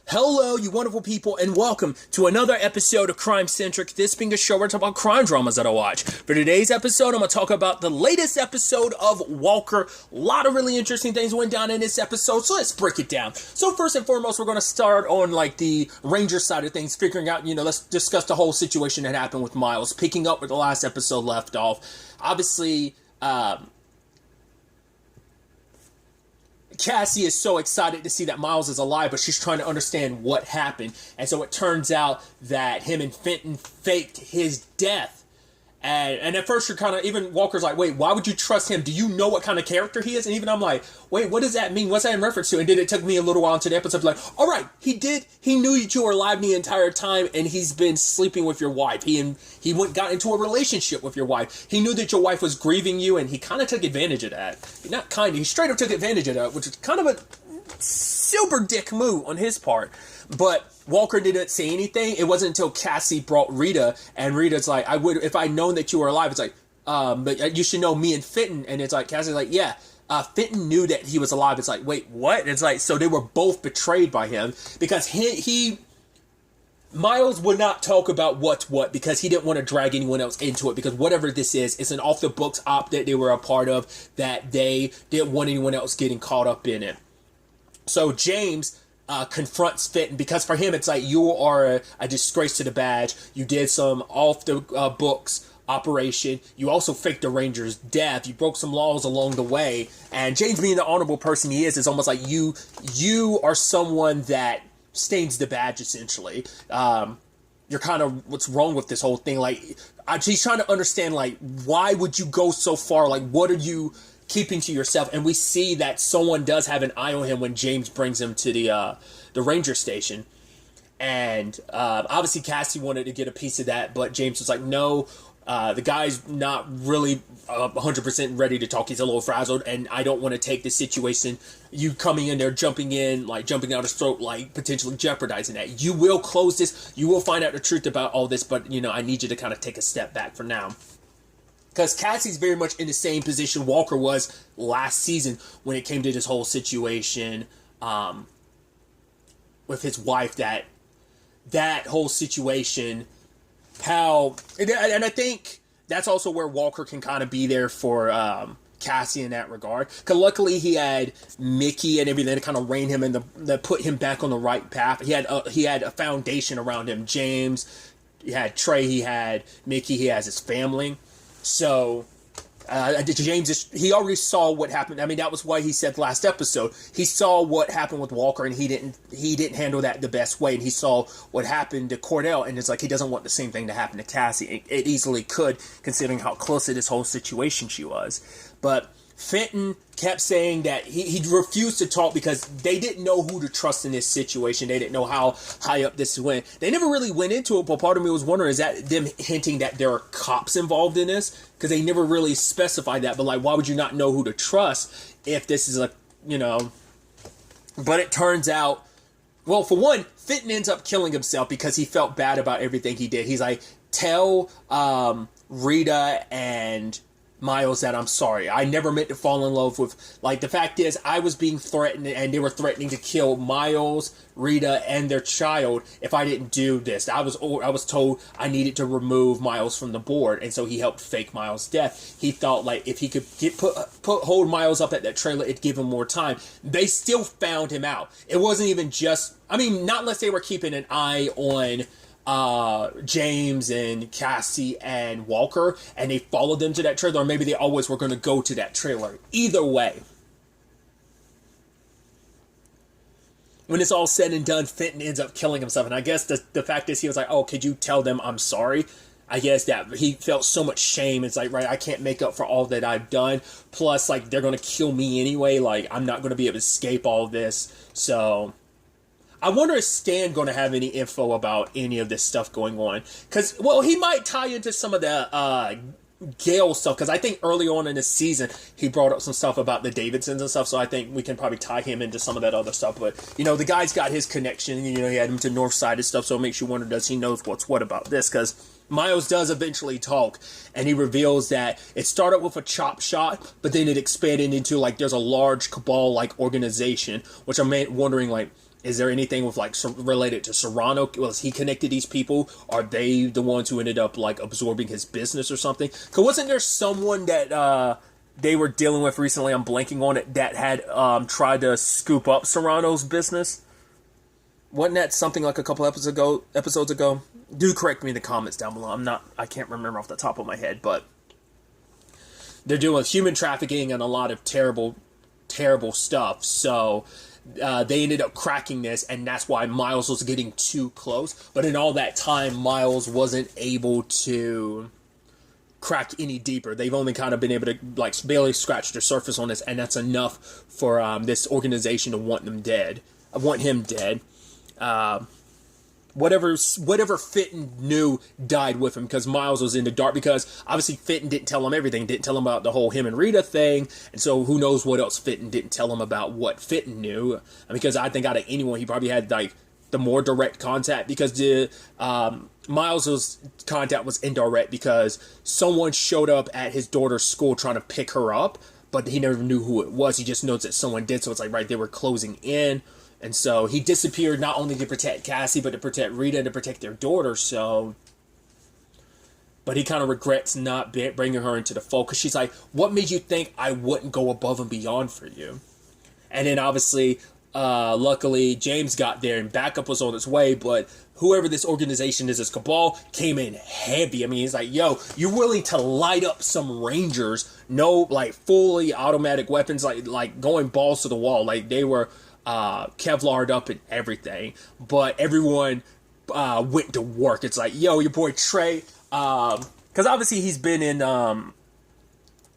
Hello, you wonderful people, and welcome to another episode of Crime Centric. This being a show where I talk about crime dramas that I watch. For today's episode, I'm going to talk about the latest episode of Walker. A lot of really interesting things went down in this episode, so let's break it down. So first and foremost, we're going to start on the Ranger side of things, figuring out, let's discuss the whole situation that happened with Miles, picking up where the last episode left off. Obviously, Cassie is so excited to see that Miles is alive, but she's trying to understand what happened. And so it turns out that him and Fenton faked his death. And at first you're kind of, even Walker's like, wait, why would you trust him? Do you know what kind of character he is? And even I'm like, wait, what does that mean? What's that in reference to? And then it took me a little while into the episode, like, all right, he knew that you were alive the entire time, and he's been sleeping with your wife. He got into a relationship with your wife. He knew that your wife was grieving you, and he kind of took advantage of that. Not kind of, he straight up took advantage of that, which is kind of a super dick move on his part. But Walker didn't say anything. It wasn't until Cassie brought Rita, and Rita's like, I would, if I'd known that you were alive. It's like, but you should know me and Fenton. And it's like, Cassie's like, yeah, Fenton knew that he was alive. It's like, wait, what? And it's like, so they were both betrayed by him, because Miles would not talk about what's what, because he didn't want to drag anyone else into it, because whatever this is, it's an off-the-books op that they were a part of, that they didn't want anyone else getting caught up in it. So James confronts Fenton, because for him it's like, you are a disgrace to the badge. You did some off-the-books operation. You also faked the Ranger's death. You broke some laws along the way. And James, being the honorable person he is almost like you are someone that stains the badge, essentially. You're kind of what's wrong with this whole thing. Like, he's trying to understand, like, why would you go so far? Like, what are you keeping to yourself? And we see that someone does have an eye on him when James brings him to the Ranger station. And obviously Cassie wanted to get a piece of that, but James was like, no, the guy's not really 100% ready to talk. He's a little frazzled, and I don't want to take this situation, you coming in there, jumping out his throat, like potentially jeopardizing that. You will close this, you will find out the truth about all this, but I need you to kind of take a step back for now. Because Cassie's very much in the same position Walker was last season when it came to this whole situation with his wife. That whole situation, and I think that's also where Walker can kind of be there for Cassie in that regard. Because luckily he had Mickey and everything to kind of rein him in, to put him back on the right path. He had a foundation around him. James, he had Trey, he had Mickey, he has his family. So, James, he already saw what happened. I mean, that was why he said last episode, he saw what happened with Walker, and he didn't handle that the best way. And he saw what happened to Cordell, and it's like, he doesn't want the same thing to happen to Cassie. It easily could, considering how close to this whole situation she was. But Fenton kept saying that he refused to talk because they didn't know who to trust in this situation. They didn't know how high up this went. They never really went into it, but part of me was wondering, is that them hinting that there are cops involved in this? Because they never really specified that. But like, why would you not know who to trust if this is But it turns out, well, for one, Fenton ends up killing himself because he felt bad about everything he did. He's like, tell Rita and Miles that I'm sorry. I never meant to fall in love with, like, the fact is, I was being threatened, and they were threatening to kill Miles, Rita, and their child if I didn't do this. I was told I needed to remove Miles from the board, and so he helped fake Miles' death. He thought, like, if he could hold Miles up at that trailer, it'd give him more time. They still found him out. It wasn't even just, I mean, not unless they were keeping an eye on James and Cassie and Walker, and they followed them to that trailer, or maybe they always were going to go to that trailer. Either way, when it's all said and done, Fenton ends up killing himself. And I guess the fact is, he was like, oh, could you tell them I'm sorry? I guess that he felt so much shame. It's like, right, I can't make up for all that I've done. Plus, like, they're going to kill me anyway. Like, I'm not going to be able to escape all this. So I wonder, is Stan going to have any info about any of this stuff going on? Because, well, he might tie into some of the Gale stuff, because I think early on in the season, he brought up some stuff about the Davidsons and stuff, so I think we can probably tie him into some of that other stuff. But, the guy's got his connection, he had him to Northside and stuff, so it makes you wonder, does he know what's what about this? Because Miles does eventually talk, and he reveals that it started with a chop shot, but then it expanded into, like, there's a large cabal-like organization, which I'm wondering, like, Is there anything with like related to Serrano? Was he connected to these people? Are they the ones who ended up like absorbing his business or something? Because wasn't there someone that they were dealing with recently? I'm blanking on it. That had tried to scoop up Serrano's business. Wasn't that something like a couple episodes ago? Do correct me in the comments down below. I can't remember off the top of my head, but they're doing human trafficking and a lot of terrible, terrible stuff. So they ended up cracking this, and that's why Miles was getting too close. But in all that time, Miles wasn't able to crack any deeper. They've only kind of been able to like barely scratch the surface on this, and that's enough for this organization to want him dead. Whatever Fitton knew died with him, because Miles was in the dark, because obviously Fitton didn't tell him everything, didn't tell him about the whole him and Rita thing, and so who knows what else Fitton didn't tell him about what Fitton knew, because I think out of anyone, he probably had like the more direct contact, because the Miles's contact was indirect, because someone showed up at his daughter's school trying to pick her up, but he never knew who it was. He just knows that someone did, so it's like, right, they were closing in. And so he disappeared not only to protect Cassie, but to protect Rita and to protect their daughter. So, but he kind of regrets not bringing her into the fold, because she's like, what made you think I wouldn't go above and beyond for you? And then obviously, luckily, James got there and backup was on its way. But whoever this organization is, this cabal, came in heavy. I mean, he's like, yo, you're willing to light up some Rangers. No, like, fully automatic weapons, like going balls to the wall. Like, they were Kevlar'd up and everything, but everyone went to work. It's like, yo, your boy Trey, because obviously he's been in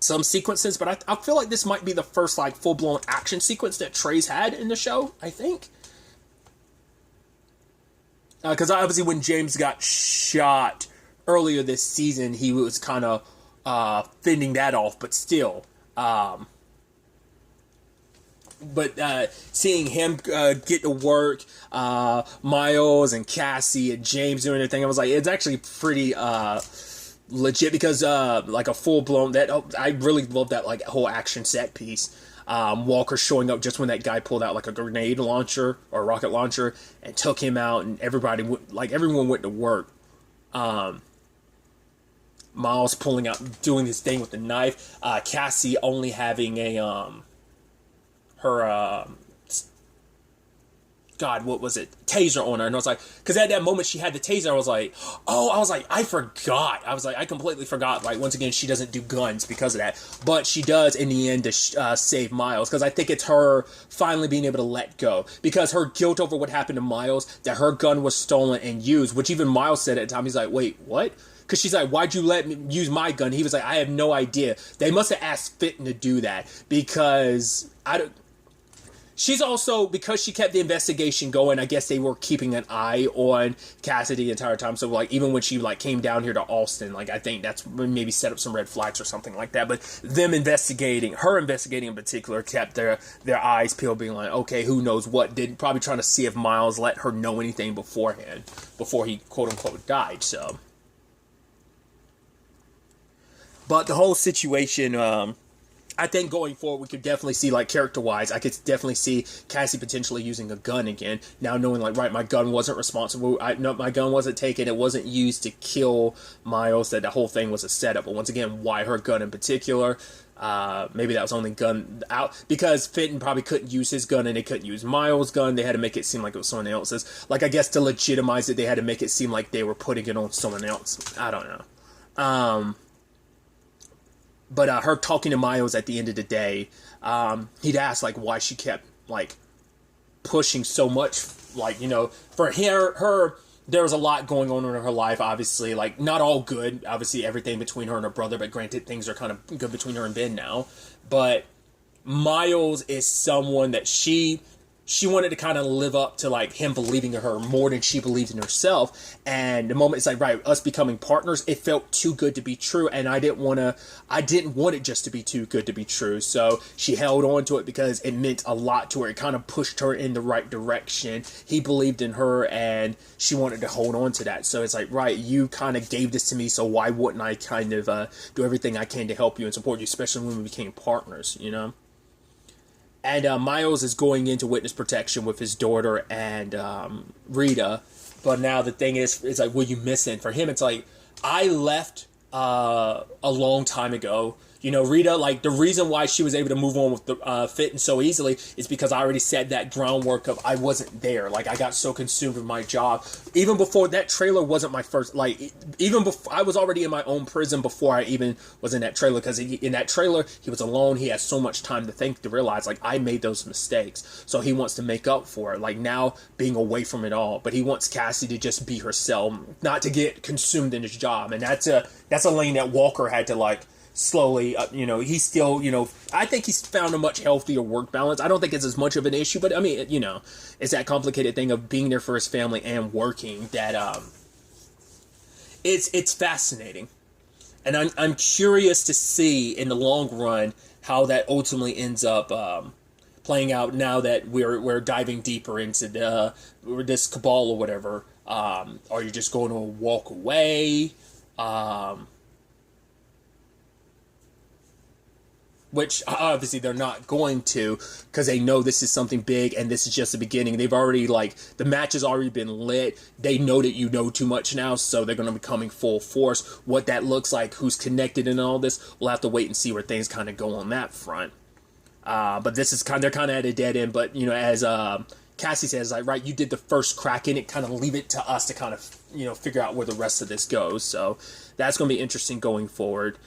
some sequences, but I feel like this might be the first like full-blown action sequence that Trey's had in the show, I think, because obviously when James got shot earlier this season, he was kind of fending that off, but still, but seeing him get to work, Miles and Cassie and James doing their thing, I was like, it's actually pretty legit, because like a full-blown, I really love that like whole action set piece. Walker showing up just when that guy pulled out like a grenade launcher or a rocket launcher and took him out, and everyone went to work. Miles pulling out, doing his thing with the knife, Cassie only having a her what was it? Taser on her. And I was like, because at that moment she had the taser, I forgot. I completely forgot. Like, once again, she doesn't do guns because of that. But she does in the end to save Miles, because I think it's her finally being able to let go. Because her guilt over what happened to Miles, that her gun was stolen and used, which even Miles said at the time, he's like, wait, what? Because she's like, why'd you let me use my gun? He was like, I have no idea. They must have asked Fitton to do that, because she's also, because she kept the investigation going, I guess they were keeping an eye on Cassidy the entire time. So, like, even when she, like, came down here to Alston, like, I think that's maybe set up some red flags or something like that. But her investigating in particular, kept their eyes peeled, being like, okay, who knows what, probably trying to see if Miles let her know anything beforehand, before he, quote-unquote, died, so. But the whole situation, I think going forward, we could definitely see, like, character-wise, I could definitely see Cassie potentially using a gun again. Now knowing, like, right, my gun wasn't responsible. My gun wasn't taken. It wasn't used to kill Miles. That the whole thing was a setup. But once again, why her gun in particular? Maybe that was only gun out. Because Fitton probably couldn't use his gun and they couldn't use Miles' gun. They had to make it seem like it was someone else's. Like, I guess to legitimize it, they had to make it seem like they were putting it on someone else. I don't know. But her talking to Miles at the end of the day, he'd ask, like, why she kept, like, pushing so much. Like, you know, for her, there was a lot going on in her life, obviously. Like, not all good. Obviously, everything between her and her brother. But granted, things are kind of good between her and Ben now. But Miles is someone that she wanted to kind of live up to, like, him believing in her more than she believed in herself. And the moment it's like, right, us becoming partners, it felt too good to be true. And I didn't want it just to be too good to be true. So she held on to it because it meant a lot to her. It kind of pushed her in the right direction. He believed in her and she wanted to hold on to that. So it's like, right, you kind of gave this to me, so why wouldn't I kind of do everything I can to help you and support you, especially when we became partners, you know? And Miles is going into witness protection with his daughter and Rita. But now the thing is, it's like, what are you missing? For him, it's like, I left a long time ago. You know, Rita, like, the reason why she was able to move on with the Fitting so easily is because I already set that groundwork of I wasn't there. Like, I got so consumed with my job. Even before, that trailer wasn't my first, like, even before, I was already in my own prison before I even was in that trailer, because in that trailer, he was alone. He had so much time to think, to realize, like, I made those mistakes. So he wants to make up for it, like, now being away from it all. But he wants Cassie to just be herself, not to get consumed in his job. And that's a lane that Walker had to, like, slowly, you know, he's still, you know, I think he's found a much healthier work balance. I don't think it's as much of an issue, but I mean, you know, it's that complicated thing of being there for his family and working that, it's fascinating. And I'm curious to see in the long run how that ultimately ends up, playing out now that we're diving deeper into this cabal or whatever. Are you just going to walk away? Which obviously they're not going to, because they know this is something big and this is just the beginning. They've already, like, the match has already been lit. They know that you know too much now, so they're going to be coming full force. What that looks like, who's connected in all this, we'll have to wait and see where things kind of go on that front. But this is they're kind of at a dead end. But, you know, as Cassie says, like, right, you did the first crack in it, kind of leave it to us to kind of, you know, figure out where the rest of this goes. So that's going to be interesting going forward.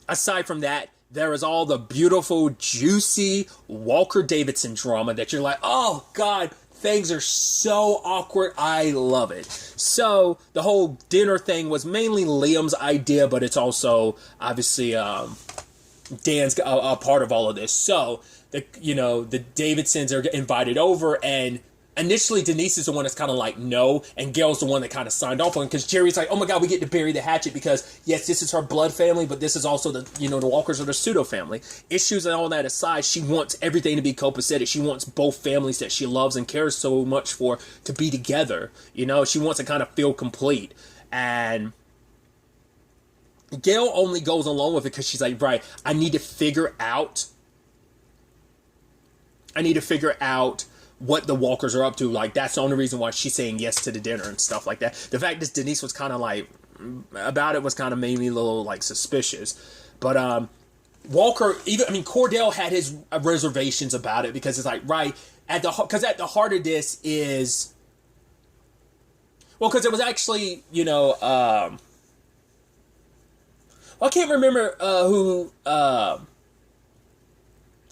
Aside from that, there is all the beautiful, juicy Walker Davidson drama that you're like, oh, God, things are so awkward. I love it. So the whole dinner thing was mainly Liam's idea, but it's also, obviously, Dan's a part of all of this. So, the Davidsons are invited over, and initially, Denise is the one that's kind of like, no, and Gail's the one that kind of signed off on it, because Jerry's like, oh my God, we get to bury the hatchet, because, yes, this is her blood family, but this is also the Walkers are the pseudo family. Issues and all that aside, she wants everything to be copacetic. She wants both families that she loves and cares so much for to be together. You know, she wants to kind of feel complete. And Gail only goes along with it because she's like, right, I need to figure out what the Walkers are up to. Like, that's the only reason why she's saying yes to the dinner and stuff like that. The fact that Denise was kind of like about it was kind of made me a little like suspicious. But Walker, Cordell had his reservations about it, because it's like, right, at the heart of this is, well, because it was actually, I can't remember who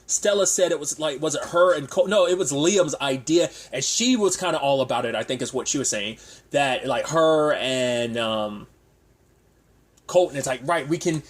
Stella said it was like, was it her and Cole? No, it was Liam's idea, and she was kind of all about it, I think is what she was saying, that like her and Colton, it's like, right, we can,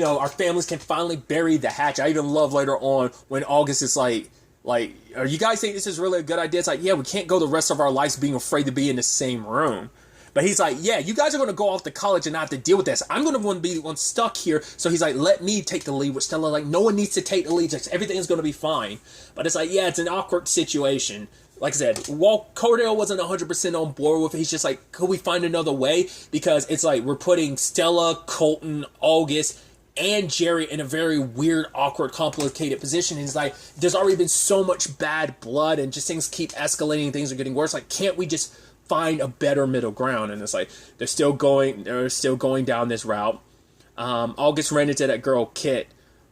our families can finally bury the hatch. I even love later on when August is like, are you guys think this is really a good idea? It's like, yeah, we can't go the rest of our lives being afraid to be in the same room. But he's like, yeah, you guys are going to go off to college and not have to deal with this. I'm going to want to be the one stuck here. So he's like, let me take the lead. With Stella, like, no one needs to take the lead. Everything is going to be fine. But it's like, yeah, it's an awkward situation. Like I said, Cordell wasn't 100% on board with it. He's just like, could we find another way? Because it's like, we're putting Stella, Colton, August, and Jerry in a very weird, awkward, complicated position. And he's like, there's already been so much bad blood and just things keep escalating. Things are getting worse. Like, can't we just find a better middle ground? And it's like, they're still going down this route. August ran into that girl, Kit,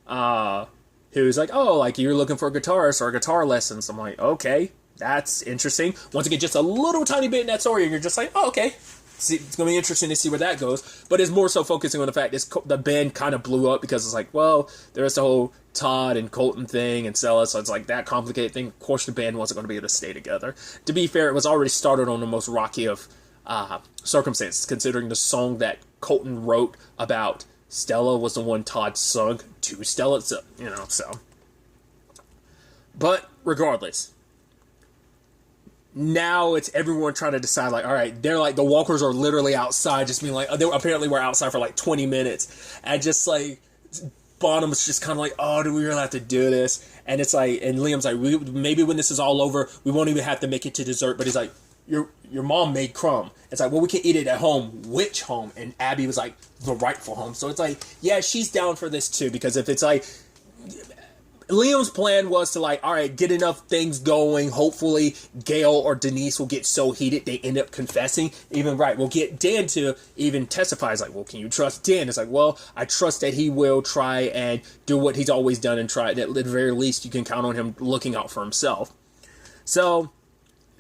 who's like, oh, like, you're looking for a guitarist or guitar lessons. I'm like, okay, that's interesting. Once again, just a little tiny bit in that story, and you're just like, oh, okay. See, it's going to be interesting to see where that goes. But it's more so focusing on the fact that the band kind of blew up, because it's like, well, there's the whole Todd and Colton thing and Stella, so it's like that complicated thing. Of course, the band wasn't going to be able to stay together. To be fair, it was already started on the most rocky of circumstances, considering the song that Colton wrote about Stella was the one Todd sung to Stella, so. But regardless, now it's everyone trying to decide, like, all right, they're like, the Walkers are literally outside, just being like, they apparently were outside for like 20 minutes, and just like, Bonham was just kind of like, oh, do we really have to do this? And it's like, and Liam's like, maybe when this is all over, we won't even have to make it to dessert. But he's like, your mom made crumb. It's like, well, we can eat it at home. Which home? And Abby was like, the rightful home. So it's like, yeah, she's down for this too, because if it's like, Liam's plan was to like, all right, get enough things going. Hopefully, Gail or Denise will get so heated they end up confessing. Even right, we'll get Dan to even testify. It's like, well, can you trust Dan? It's like, well, I trust that he will try and do what he's always done and try. At the very least, you can count on him looking out for himself. So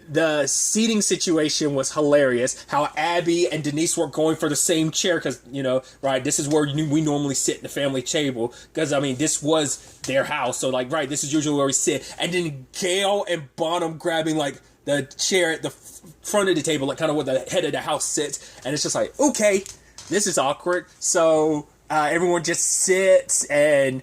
the seating situation was hilarious. How Abby and Denise were going for the same chair because, you know, right, this is where we normally sit in the family table because, I mean, this was their house. So, like, right, this is usually where we sit. And then Gail and Bonham grabbing, like, the chair at the front of the table, like, kind of where the head of the house sits. And it's just like, okay, this is awkward. So everyone just sits and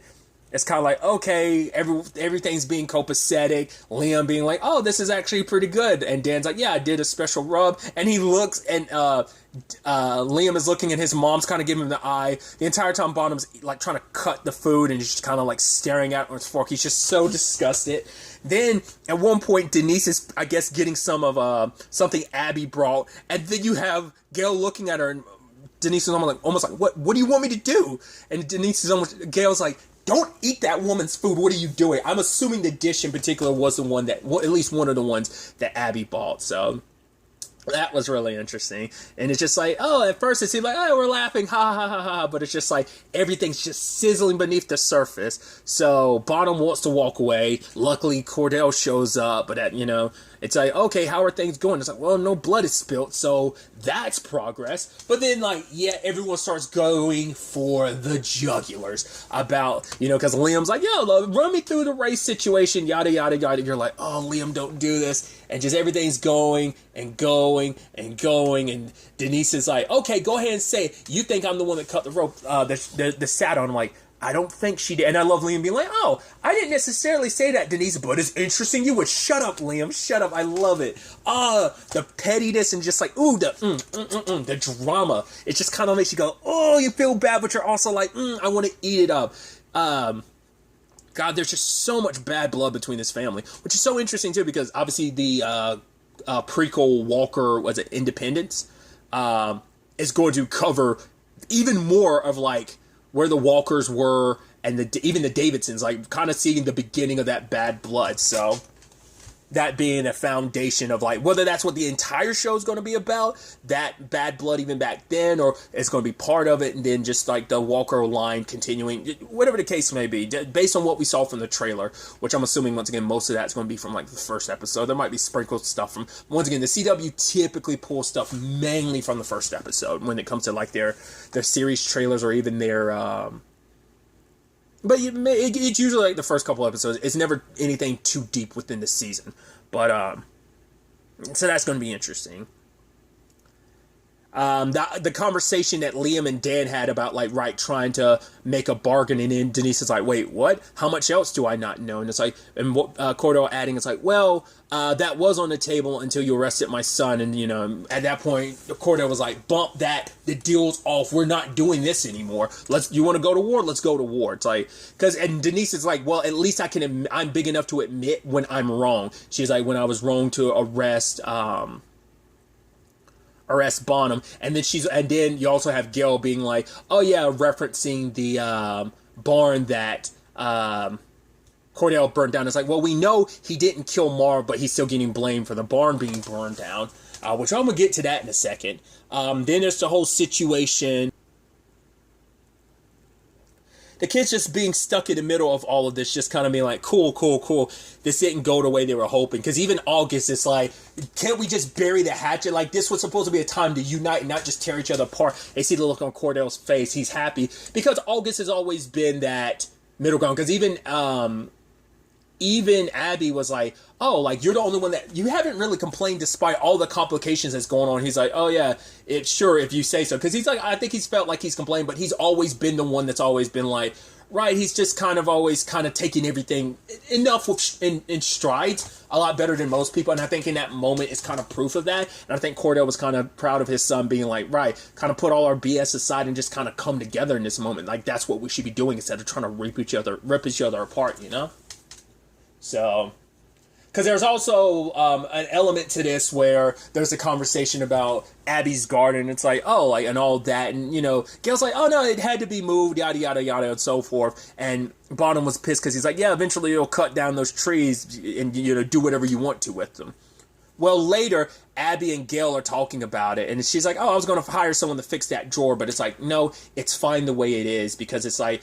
it's kind of like, okay, everything's being copacetic. Liam being like, oh, this is actually pretty good. And Dan's like, yeah, I did a special rub. And he looks, and Liam is looking, and his mom's kind of giving him the eye. The entire time, Bonham's like trying to cut the food, and he's just kind of like staring at his fork. He's just so disgusted. Then, at one point, Denise is, I guess, getting some of something Abby brought. And then you have Gail looking at her, and Denise is almost like, what do you want me to do? And Denise is Gail's like, don't eat that woman's food. What are you doing? I'm assuming the dish in particular was the one that, well, at least one of the ones that Abby bought. So that was really interesting. And it's just like, oh, at first it seemed like, oh, we're laughing, ha, ha, ha, ha. But it's just like, everything's just sizzling beneath the surface. So Bonham wants to walk away. Luckily, Cordell shows up. But, you know, it's like, okay, how are things going? It's like, well, no blood is spilt, so that's progress. But then, like, yeah, everyone starts going for the jugulars about, you know, because Liam's like, yo, run me through the race situation, yada, yada, yada. You're like, oh, Liam, don't do this. And just everything's going and going and going. And Denise is like, okay, go ahead and say it. You think I'm the one that cut the rope, the saddle. I'm like, I don't think she did. And I love Liam being like, oh, I didn't necessarily say that, Denise, but it's interesting you would. Shut up, Liam. Shut up. I love it. The pettiness and just like, ooh, the drama. It just kind of makes you go, oh, you feel bad, but you're also like, I want to eat it up. God, there's just so much bad blood between this family, which is so interesting, too, because obviously the prequel Walker, was it Independence, is going to cover even more of, like, where the Walkers were, and even the Davidsons, like, kind of seeing the beginning of that bad blood. So that being a foundation of, like, whether that's what the entire show is going to be about, that bad blood even back then, or it's going to be part of it, and then just, like, the Walker line continuing, whatever the case may be, based on what we saw from the trailer, which I'm assuming, once again, most of that's going to be from, like, the first episode. There might be sprinkled stuff from, once again, the CW typically pulls stuff mainly from the first episode when it comes to, like, their series trailers or even their, but it's usually like the first couple episodes. It's never anything too deep within the season. But, so that's going to be interesting. The conversation that Liam and Dan had about, like, right, trying to make a bargain, and then Denise is like, wait, what? How much else do I not know? And it's like, and Cordell adding, it's like, well, that was on the table until you arrested my son, and, you know, at that point, Cordell was like, bump that, the deal's off, we're not doing this anymore, you want to go to war? Let's go to war. It's like, and Denise is like, well, at least I'm big enough to admit when I'm wrong. She's like, when I was wrong to arrest Bonham, and then you also have Gail being like, oh yeah, referencing the barn that Cordell burned down. It's like, well, we know he didn't kill Marv, but he's still getting blamed for the barn being burned down, which I'm gonna get to that in a second. Then there's the whole situation. The kids just being stuck in the middle of all of this, just kind of being like, cool. This didn't go the way they were hoping. Because even August is like, can't we just bury the hatchet? Like, this was supposed to be a time to unite and not just tear each other apart. They see the look on Cordell's face. He's happy. Because August has always been that middle ground. Because even Abby was like, oh, like, you're the only one that, you haven't really complained despite all the complications that's going on. He's like, oh yeah, it's sure if you say so. Because he's like, I think he's felt like he's complained, but he's always been the one that's always been like, right, he's just kind of always kind of taking everything enough in strides, a lot better than most people. And I think in that moment is kind of proof of that. And I think Cordell was kind of proud of his son being like, right, kind of put all our BS aside and just kind of come together in this moment. Like, that's what we should be doing instead of trying to rip each other apart, you know? So Because there's also an element to this where there's a conversation about Abby's garden. It's like, oh, like, and all that. And, you know, Gail's like, oh, no, it had to be moved, yada, yada, yada, and so forth. And Bonham was pissed because he's like, yeah, eventually you'll cut down those trees and, you know, do whatever you want to with them. Well, later, Abby and Gail are talking about it. And she's like, oh, I was going to hire someone to fix that drawer. But it's like, no, it's fine the way it is. Because it's like,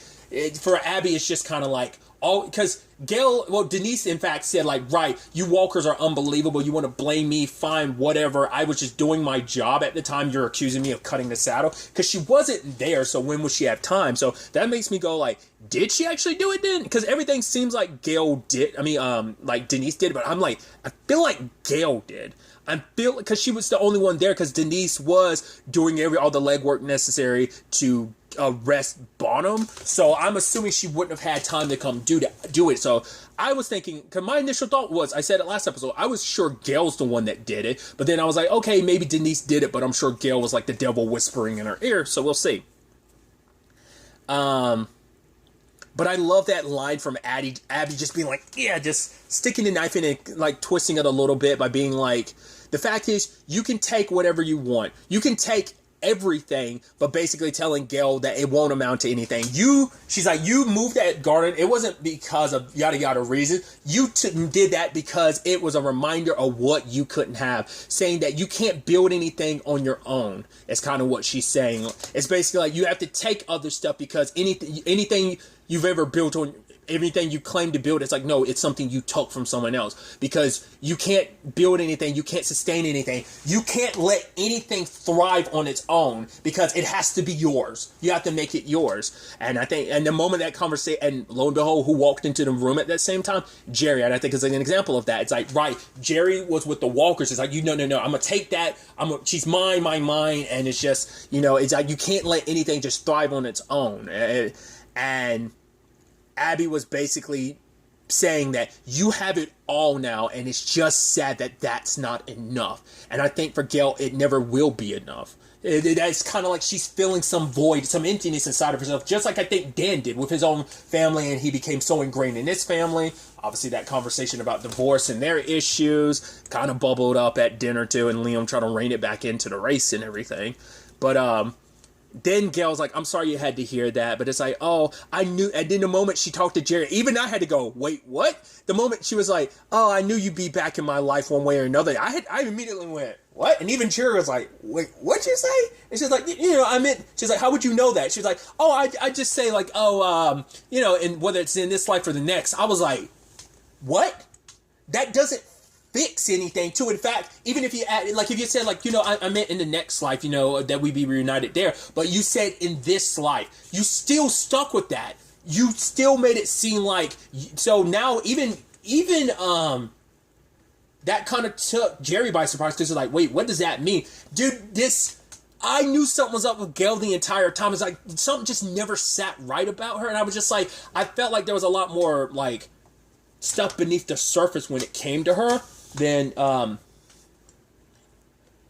for Abby, it's just kind of like, because Denise, in fact, said, like, right, you walkers are unbelievable. You want to blame me? Fine, whatever. I was just doing my job at the time. You're accusing me of cutting the saddle. Because she wasn't there, so when would she have time? So that makes me go, like, did she actually do it then? Because everything seems like Gail did. I mean, like, Denise did. But I'm like, I feel like Gail did. Because she was the only one there, because Denise was doing all the legwork necessary to arrest Bonham. So I'm assuming she wouldn't have had time to come do it. So I was thinking, because my initial thought was, I said it last episode, I was sure Gail's the one that did it. But then I was like, okay, maybe Denise did it, but I'm sure Gail was like the devil whispering in her ear. So we'll see. But I love that line from Abby just being like, yeah, just sticking the knife in it, like twisting it a little bit by being like, the fact is, you can take whatever you want. You can take everything, but basically telling Gail that it won't amount to anything. She's like, you moved that garden. It wasn't because of yada yada reason. You did that because it was a reminder of what you couldn't have. Saying that you can't build anything on your own. That's kind of what she's saying. It's basically like, you have to take other stuff because anything you've ever built on, everything you claim to build, it's like, no, it's something you took from someone else. Because you can't build anything, you can't sustain anything, you can't let anything thrive on its own, because it has to be yours. You have to make it yours. And I think, and the moment that conversation, and lo and behold, who walked into the room at that same time? Jerry. And I think it's like an example of that. It's like, right, Jerry was with the Walkers. It's like, no, I'm gonna take that, she's mine, and it's just, you know, it's like, you can't let anything just thrive on its own. And Abby was basically saying that you have it all now, and it's just sad that that's not enough. And I think for Gail, it never will be enough. It's kind of like she's feeling some void, some emptiness inside of herself, just like I think Dan did with his own family, and he became so ingrained in his family. Obviously, that conversation about divorce and their issues kind of bubbled up at dinner too, and Liam tried to rein it back into the race and everything. But then Gail's like, I'm sorry you had to hear that. But it's like, oh, I knew. And then the moment she talked to Jerry, even I had to go, wait, what? The moment she was like, oh, I knew you'd be back in my life one way or another, I immediately went, what? And even Jerry was like, wait, what'd you say? And she's like, you know, I meant, she's like, how would you know that? She's like, oh, I just say like, oh, you know, and whether it's in this life or the next. I was like, what? That doesn't fix anything too. In fact, even if you add, like, if you said like, you know, I meant in the next life, you know, that we be reunited there, but you said in this life, you still stuck with that. You still made it seem like, so now even that kind of took Jerry by surprise, because he's like, wait, what does that mean? Dude, I knew something was up with Gail the entire time. It's like, something just never sat right about her, and I was just like, I felt like there was a lot more, like, stuff beneath the surface when it came to her. Then,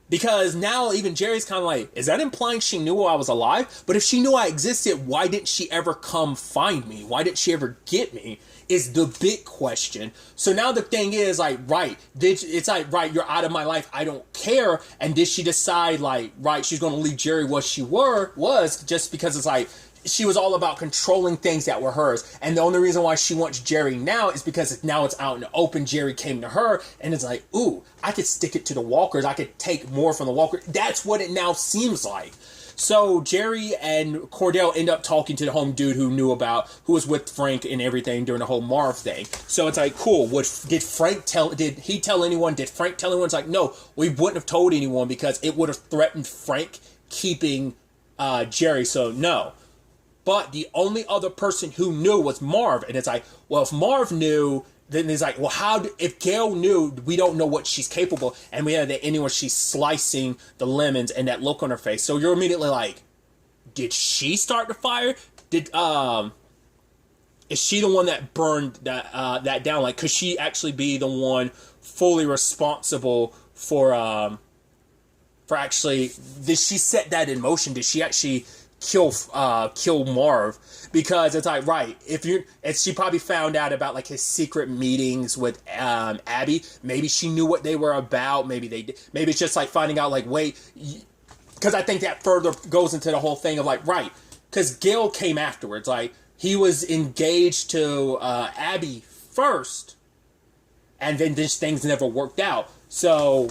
because now even Jerry's kind of like, is that implying she knew I was alive? But if she knew I existed, why didn't she ever come find me? Why didn't she ever get me? Is the big question. So now the thing is, like, right, it's like, right, you're out of my life, I don't care. And did she decide, like, right, she's going to leave Jerry what she was just because it's like, she was all about controlling things that were hers. And the only reason why she wants Jerry now is because now it's out in the open. Jerry came to her, and it's like, ooh, I could stick it to the Walkers. I could take more from the Walkers. That's what it now seems like. So Jerry and Cordell end up talking to the home dude who was with Frank and everything during the whole Marv thing. So it's like, cool. Did Frank tell anyone? Did Frank tell anyone? It's like, no, we wouldn't have told anyone because it would have threatened Frank keeping Jerry. So no. But the only other person who knew was Marv. And it's like, well, if Marv knew, then it's like, well, if Gail knew, we don't know what she's capable. And we have that ending where she's slicing the lemons and that look on her face. So you're immediately like, did she start the fire? Is she the one that burned that down? Like, could she actually be the one fully responsible for actually, did she set that in motion? Did she actually kill Marv, because it's like, right, and she probably found out about like his secret meetings with Abby. Maybe she knew what they were about. Maybe they did. Maybe it's just like finding out like, wait, because I think that further goes into the whole thing of like, right, because Gale came afterwards. Like, he was engaged to Abby first, and then these things never worked out. So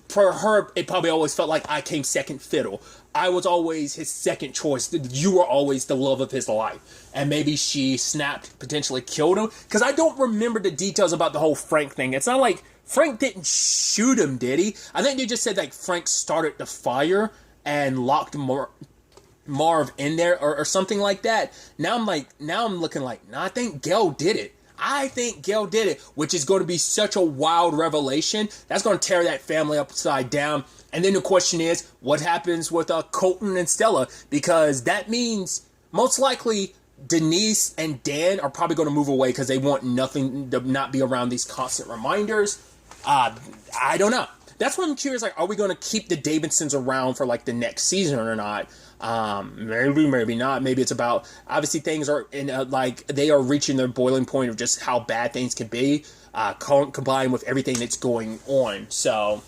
for her, it probably always felt like I came second fiddle. I was always his second choice. You were always the love of his life. And maybe she snapped, potentially killed him. Because I don't remember the details about the whole Frank thing. It's not like Frank didn't shoot him, did he? I think they just said like Frank started the fire and locked Marv in there or something like that. Now I'm looking like, no, I think Gale did it. I think Gale did it, which is going to be such a wild revelation. That's going to tear that family upside down. And then the question is, what happens with Colton and Stella? Because that means most likely Denise and Dan are probably going to move away because they want nothing to not be around these constant reminders. I don't know. That's what I'm curious. Like, are we going to keep the Davidsons around for like the next season or not? Maybe not. Maybe it's about, obviously things are in like they are reaching their boiling point of just how bad things can be, combined with everything that's going on. So,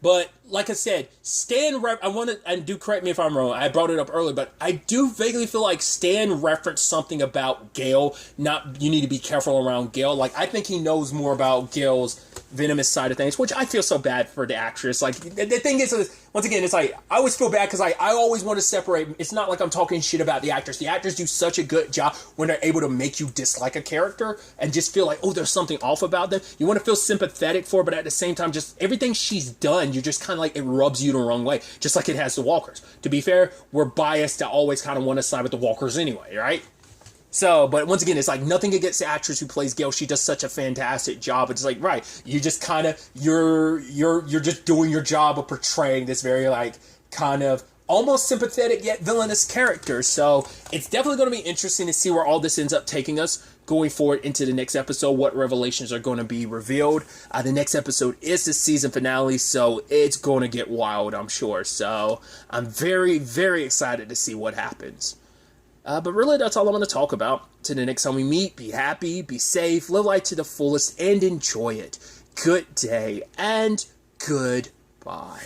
but like I said, I want to, and do correct me if I'm wrong, I brought it up earlier, but I do vaguely feel like Stan referenced something about Gale. You need to be careful around Gale. Like, I think he knows more about Gale's venomous side of things, which I feel so bad for the actress. Like, the thing is, once again, it's like, I always feel bad because I always want to separate. It's not like I'm talking shit about the actors. The actors do such a good job when they're able to make you dislike a character and just feel like, oh, there's something off about them. You want to feel sympathetic for, but at the same time, just everything she's done, you just kind of like, it rubs you the wrong way, just like it has the Walkers. To be fair, we're biased to always kind of want to side with the Walkers anyway, right? So, but once again, it's like nothing against the actress who plays Gale. She does such a fantastic job. It's like, right, you just kind of, you're just doing your job of portraying this very like kind of almost sympathetic yet villainous character. So it's definitely going to be interesting to see where all this ends up taking us going forward into the next episode, what revelations are going to be revealed. The next episode is the season finale, so it's going to get wild, I'm sure. So I'm very, very excited to see what happens. But really, that's all I'm going to talk about. Till the next time we meet, be happy, be safe, live life to the fullest, and enjoy it. Good day, and goodbye.